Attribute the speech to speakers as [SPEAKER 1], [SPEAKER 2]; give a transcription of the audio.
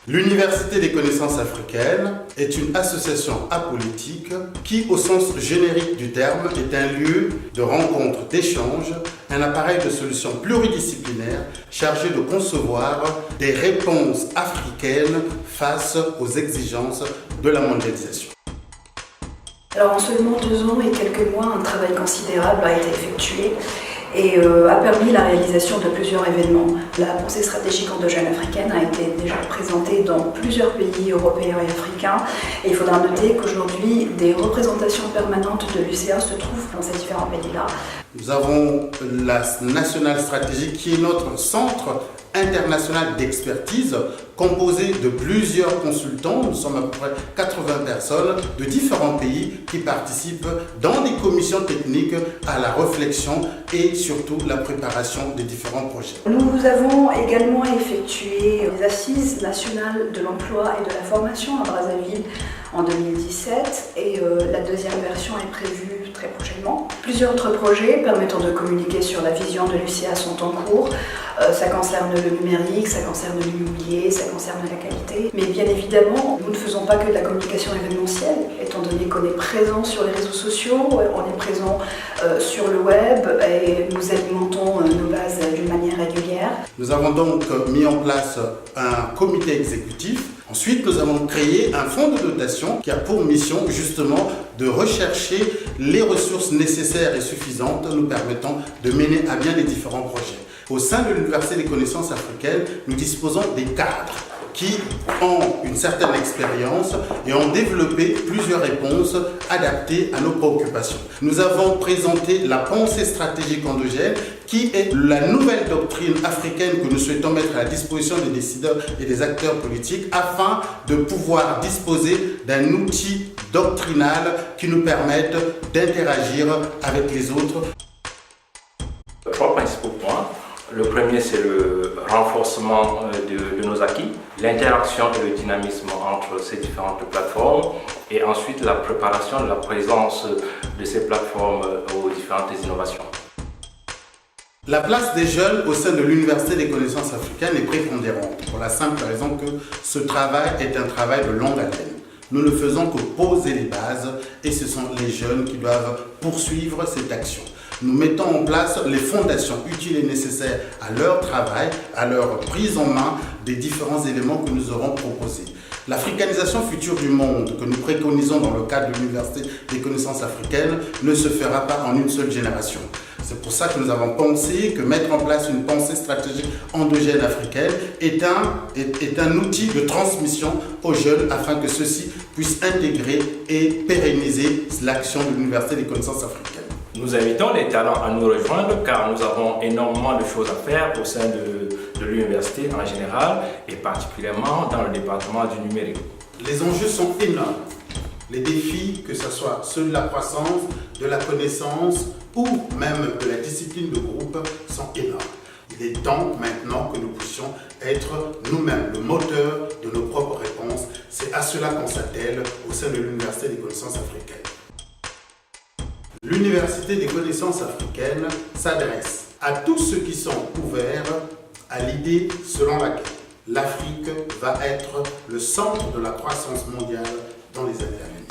[SPEAKER 1] L'Université des connaissances africaines est une association apolitique qui, au sens générique du terme, est un lieu de rencontre, d'échange, un appareil de solutions pluridisciplinaires chargé de concevoir des réponses africaines face aux exigences de la mondialisation.
[SPEAKER 2] Alors en seulement 2 ans et quelques mois, un travail considérable a été effectué et a permis la réalisation de plusieurs événements. La pensée stratégique endogène africaine a été déjà présentée dans plusieurs pays européens et africains. Et il faudra noter qu'aujourd'hui, des représentations permanentes de l'UCA se trouvent dans ces différents pays-là.
[SPEAKER 1] Nous avons la National Strategy qui est notre centre international d'expertise composé de plusieurs consultants. Nous sommes à peu près 80 personnes de différents pays qui participent dans des commissions techniques à la réflexion et surtout la préparation des différents projets.
[SPEAKER 2] Nous avons également effectué les assises nationales de l'emploi et de la formation à Brazzaville en 2017 et la deuxième version est prévue très prochainement. Plusieurs autres projets permettant de communiquer sur la vision de l'UCA sont en cours. Ça concerne le numérique, ça concerne l'immobilier, ça concerne la qualité. Mais bien évidemment, nous ne faisons pas que de la communication événementielle, étant donné qu'on est présent sur les réseaux sociaux, on est présent sur le web et nous alimentons nos bases d'une manière régulière.
[SPEAKER 1] Nous avons donc mis en place un comité exécutif. Ensuite, nous avons créé un fonds de dotation qui a pour mission justement de rechercher les ressources nécessaires et suffisantes nous permettant de mener à bien les différents projets. Au sein de l'Université des connaissances africaines, nous disposons des cadres qui ont une certaine expérience et ont développé plusieurs réponses adaptées à nos préoccupations. Nous avons présenté la pensée stratégique endogène qui est la nouvelle doctrine africaine que nous souhaitons mettre à la disposition des décideurs et des acteurs politiques afin de pouvoir disposer d'un outil doctrinal qui nous permette d'interagir avec les autres.
[SPEAKER 3] 3 principaux points. Le premier, c'est le renforcement de nos acquis, l'interaction et le dynamisme entre ces différentes plateformes et ensuite la préparation de la présence de ces plateformes aux différentes innovations.
[SPEAKER 1] La place des jeunes au sein de l'Université des connaissances africaines est prépondérante pour la simple raison que ce travail est un travail de longue haleine. Nous ne faisons que poser les bases et ce sont les jeunes qui doivent poursuivre cette action. Nous mettons en place les fondations utiles et nécessaires à leur travail, à leur prise en main des différents éléments que nous aurons proposés. L'africanisation future du monde que nous préconisons dans le cadre de l'Université des connaissances africaines ne se fera pas en une seule génération. C'est pour ça que nous avons pensé que mettre en place une pensée stratégique endogène africaine est un outil de transmission aux jeunes afin que ceux-ci puissent intégrer et pérenniser l'action de l'Université des connaissances africaines.
[SPEAKER 3] Nous invitons les talents à nous rejoindre car nous avons énormément de choses à faire au sein de l'université en général et particulièrement dans le département du numérique.
[SPEAKER 1] Les enjeux sont énormes. Les défis, que ce soit ceux de la croissance, de la connaissance ou même de la discipline de groupe, sont énormes. Il est temps maintenant que nous puissions être nous-mêmes le moteur de nos propres réponses. C'est à cela qu'on s'attelle au sein de l'Université des connaissances africaines. L'Université des connaissances africaines s'adresse à tous ceux qui sont ouverts à l'idée selon laquelle l'Afrique va être le centre de la croissance mondiale dans les années à venir.